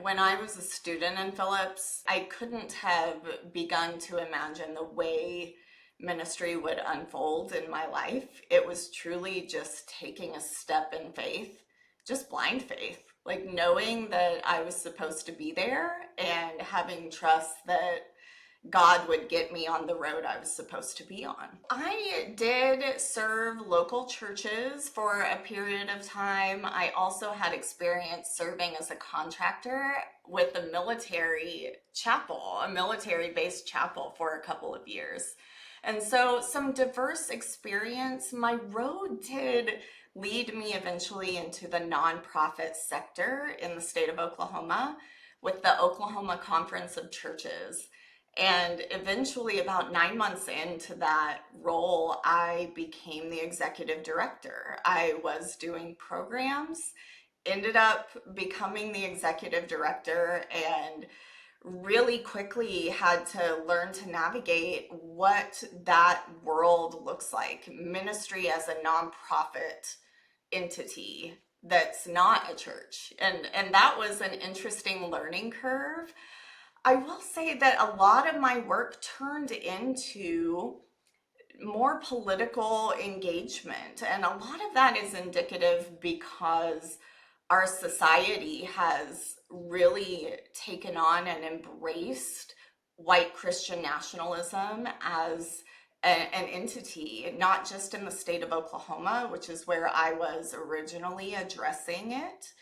when I was a student in Phillips, I couldn't have begun to imagine the way ministry would unfold in my life. It was truly just taking a step in faith, just blind faith, like knowing that I was supposed to be there and having trust that God would get me on the road I was supposed to be on. I did serve local churches for a period of time. I also had experience serving as a contractor with a military chapel, a military-based chapel for a couple of years. And so some diverse experience. My road did lead me eventually into the nonprofit sector in the state of Oklahoma with the Oklahoma Conference of Churches. And eventually, about 9 months into that role, I became the executive director. I was doing programs, ended up becoming the executive director, and really quickly had to learn to navigate what that world looks like. Ministry as a nonprofit entity that's not a church. And that was an interesting learning curve. I will say that a lot of my work turned into more political engagement, and a lot of that is indicative because our society has really taken on and embraced white Christian nationalism as an entity, not just in the state of Oklahoma, which is where I was originally addressing it,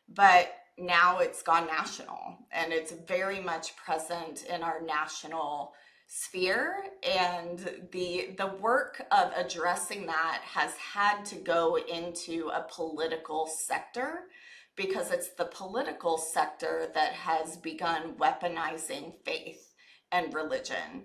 but now it's gone national and it's very much present in our national sphere. And the work of addressing that has had to go into a political sector because it's the political sector that has begun weaponizing faith and religion.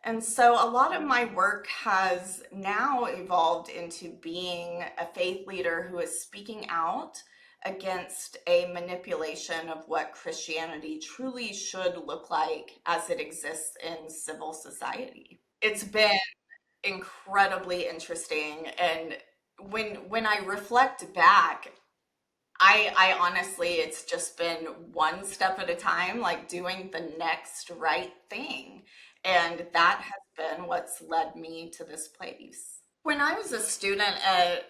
And so a lot of my work has now evolved into being a faith leader who is speaking out against a manipulation of what Christianity truly should look like as it exists in civil society. It's been incredibly interesting, and when I reflect back, I honestly, it's just been one step at a time, like doing the next right thing. And that has been what's led me to this place. When I was a student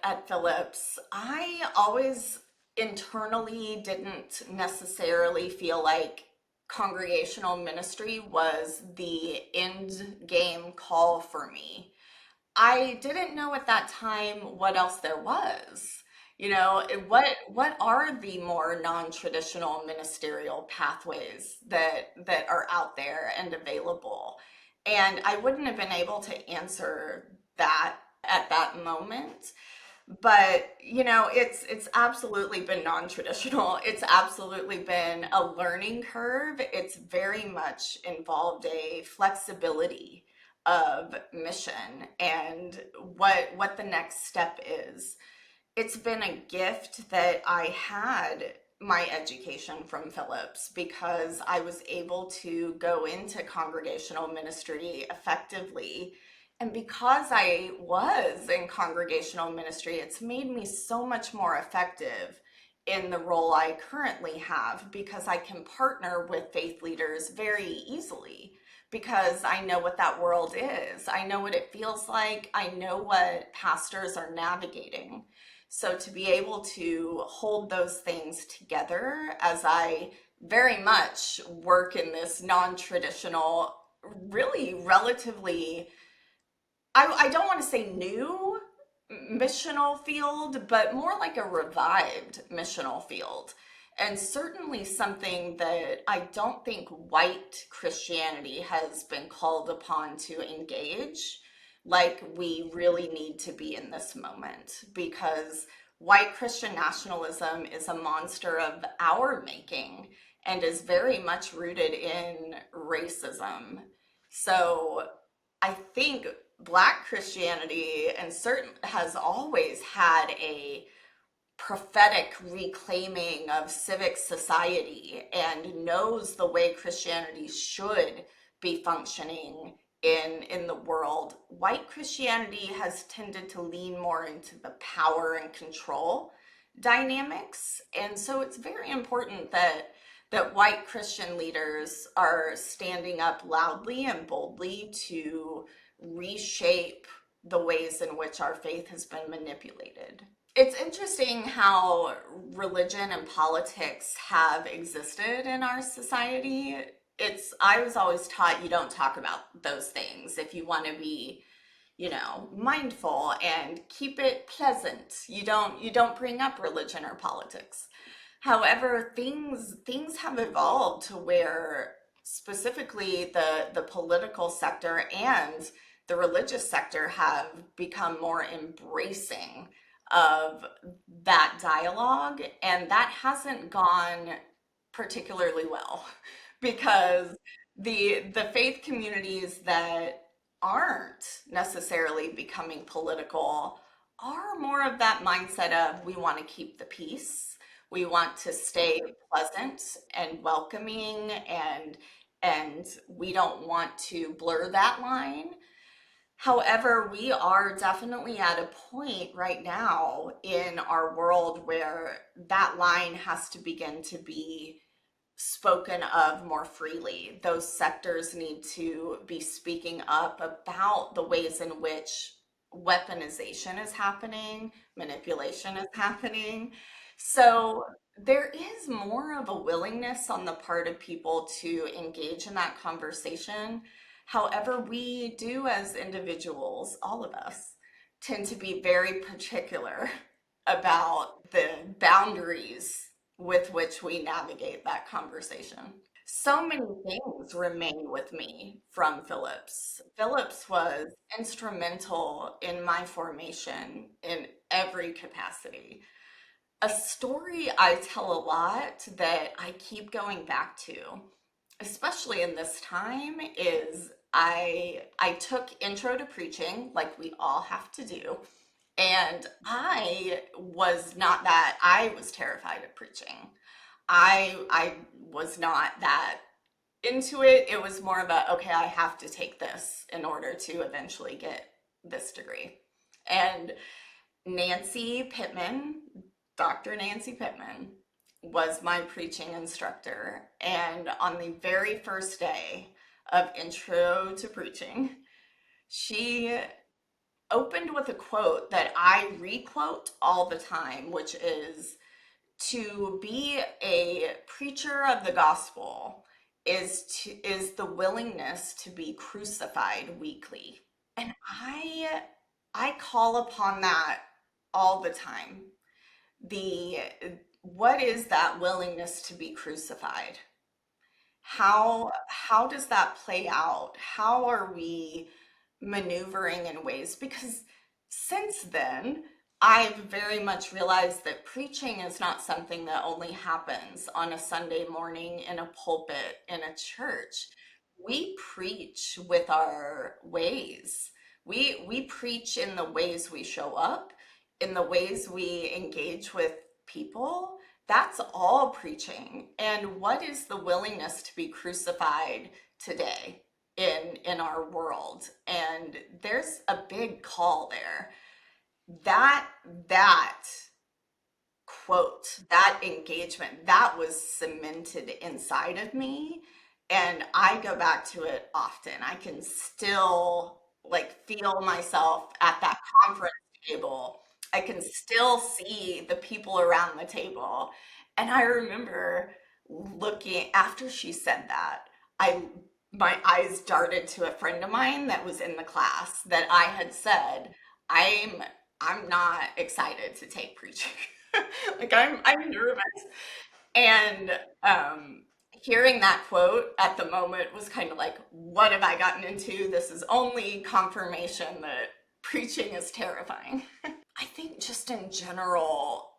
at Phillips, I always internally didn't necessarily feel like congregational ministry was the end game call for me. I didn't know at that time what else there was. What are the more non-traditional ministerial pathways that are out there and available? And I wouldn't have been able to answer that at that moment. But it's absolutely been non-traditional. It's absolutely been a learning curve. It's very much involved a flexibility of mission and what the next step is. It's been a gift that I had my education from Phillips because I was able to go into congregational ministry effectively. And because I was in congregational ministry, it's made me so much more effective in the role I currently have because I can partner with faith leaders very easily because I know what that world is. I know what it feels like. I know what pastors are navigating. So to be able to hold those things together as I very much work in this non-traditional, really relatively, I don't want to say new missional field, but more like a revived missional field. And certainly something that I don't think white Christianity has been called upon to engage like we really need to be in this moment because white Christian nationalism is a monster of our making and is very much rooted in racism. So I think Black Christianity and certain has always had a prophetic reclaiming of civic society and knows the way Christianity should be functioning in the world. White Christianity has tended to lean more into the power and control dynamics. And so it's very important that that white Christian leaders are standing up loudly and boldly to reshape the ways in which our faith has been manipulated. It's interesting how religion and politics have existed in our society. I was always taught you don't talk about those things if you want to be, mindful and keep it pleasant. You don't bring up religion or politics. However, things have evolved to where specifically the political sector and the religious sector have become more embracing of that dialogue, and that hasn't gone particularly well because the faith communities that aren't necessarily becoming political are more of that mindset of we want to keep the peace. We want to stay pleasant and welcoming and we don't want to blur that line. However, we are definitely at a point right now in our world where that line has to begin to be spoken of more freely. Those sectors need to be speaking up about the ways in which weaponization is happening, manipulation is happening. So there is more of a willingness on the part of people to engage in that conversation. However, we do as individuals, all of us, tend to be very particular about the boundaries with which we navigate that conversation. So many things remain with me from Phillips. Phillips was instrumental in my formation in every capacity. A story I tell a lot that I keep going back to, especially in this time, is I took intro to preaching like we all have to do. And I was not that, I was terrified of preaching. I was not that into it. It was more of a, okay, I have to take this in order to eventually get this degree. And Nancy Pittman, Dr. Nancy Pittman, was my preaching instructor. And on the very first day of intro to preaching, she opened with a quote that I requote all the time, which is to be a preacher of the gospel is the willingness to be crucified weekly. And I call upon that all the time. The what is that willingness to be crucified? How does that play out? How are we maneuvering in ways? Because since then, I've very much realized that preaching is not something that only happens on a Sunday morning in a pulpit in a church. We preach with our ways. We preach in the ways we show up, in the ways we engage with people. That's all preaching. And what is the willingness to be crucified today in our world? And there's a big call there. That that quote, that engagement, that was cemented inside of me. And I go back to it often. I can still like feel myself at that conference table. I can still see the people around the table. And I remember looking after she said that, I my eyes darted to a friend of mine that was in the class that I had said, I'm I'm not excited to take preaching. Like I'm nervous. And hearing that quote at the moment was kind of like, what have I gotten into? This is only confirmation that preaching is terrifying. I think just in general,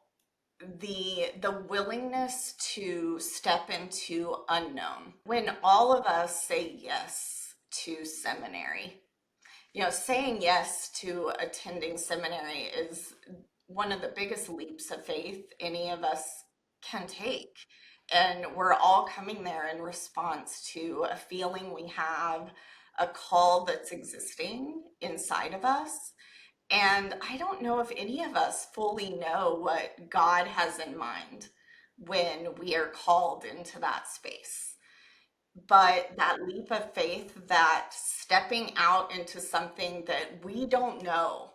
the willingness to step into unknown. When all of us say yes to seminary, saying yes to attending seminary is one of the biggest leaps of faith any of us can take. And we're all coming there in response to a feeling we have, a call that's existing inside of us. And I don't know if any of us fully know what God has in mind when we are called into that space. But that leap of faith, that stepping out into something that we don't know,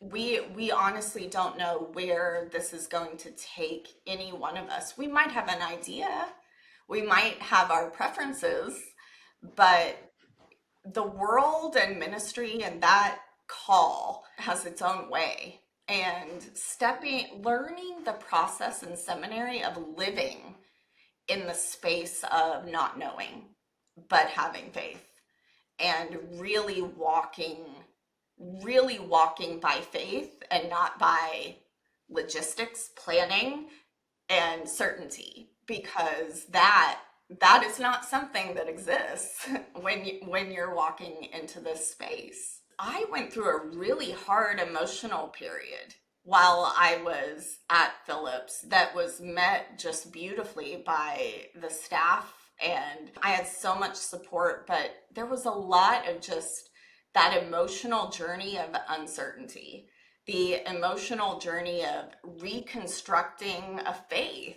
we honestly don't know where this is going to take any one of us. We might have an idea, we might have our preferences, but the world and ministry and that call has its own way. And learning the process in seminary of living in the space of not knowing, but having faith, and really walking by faith and not by logistics, planning, and certainty, because that is not something that exists when you're walking into this space. I went through a really hard emotional period while I was at Phillips that was met just beautifully by the staff, and I had so much support, but there was a lot of just that emotional journey of uncertainty, the emotional journey of reconstructing a faith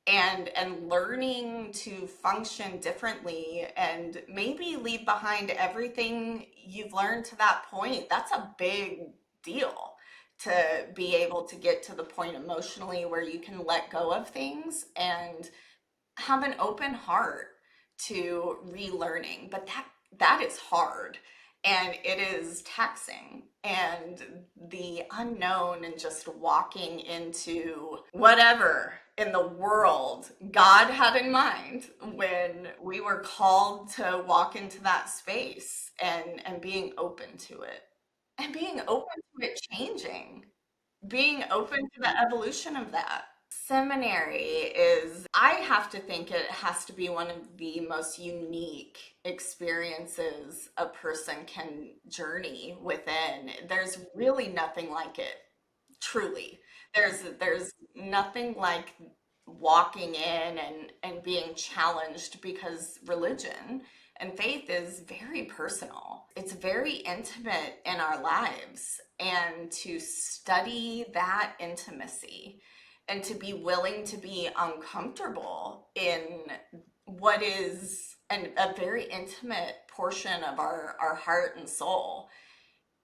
and learning to function differently and maybe leave behind everything you've learned to that point. That's a big deal, to be able to get to the point emotionally where you can let go of things and have an open heart to relearning. But that is hard, and it is taxing, and the unknown, and just walking into whatever in the world God had in mind when we were called to walk into that space, and being open to it, and being open to it changing, being open to the evolution of that. Seminary is, I have to think it has to be one of the most unique experiences a person can journey within. There's really nothing like it, truly. There's nothing like walking in and being challenged, because religion and faith is very personal. It's very intimate in our lives, and to study that intimacy and to be willing to be uncomfortable in what is a very intimate portion of our heart and soul,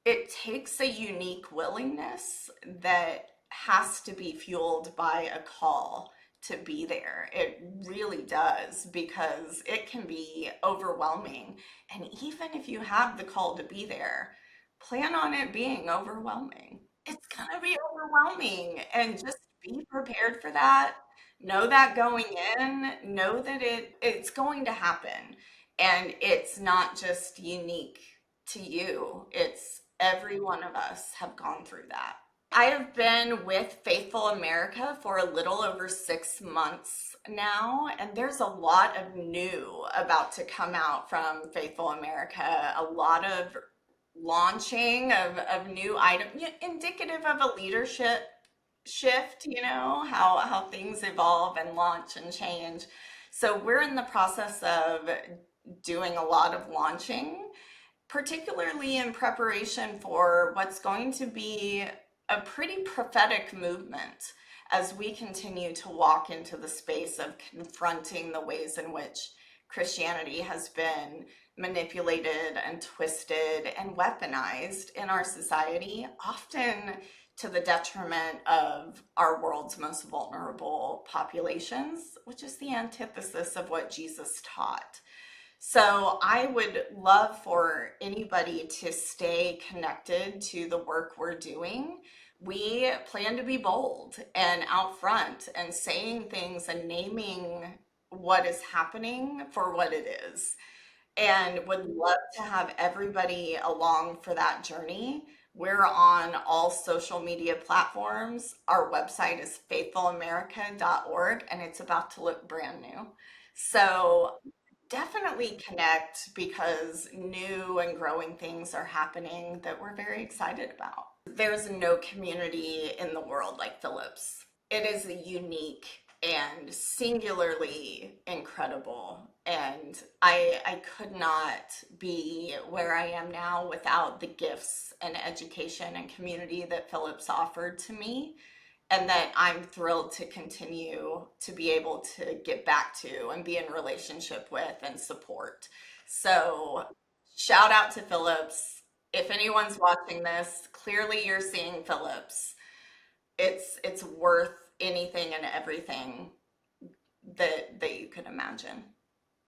it takes a unique willingness that has to be fueled by a call to be there. It really does, because it can be overwhelming. And even if you have the call to be there, plan on it being overwhelming. It's going to be overwhelming, and just be prepared for that. Know that going in, know that it's going to happen. And it's not just unique to you. It's every one of us have gone through that. I have been with Faithful America for a little over 6 months now, and there's a lot of new about to come out from Faithful America. A lot of launching of new items, indicative of a leadership shift, how things evolve and launch and change. So we're in the process of doing a lot of launching, particularly in preparation for what's going to be a pretty prophetic movement as we continue to walk into the space of confronting the ways in which Christianity has been manipulated and twisted and weaponized in our society, often to the detriment of our world's most vulnerable populations, which is the antithesis of what Jesus taught. So I would love for anybody to stay connected to the work we're doing. We plan to be bold and out front and saying things and naming what is happening for what it is, and would love to have everybody along for that journey. We're on all social media platforms. Our website is faithfulamerica.org, and it's about to look brand new. So definitely connect, because new and growing things are happening that we're very excited about. There's no community in the world like Phillips. It is a unique and singularly incredible. And I could not be where I am now without the gifts and education and community that Phillips offered to me. and that I'm thrilled to continue to be able to get back to and be in relationship with and support. So, shout out to Phillips. If anyone's watching this, clearly you're seeing Phillips. It's worth anything and everything that you could imagine.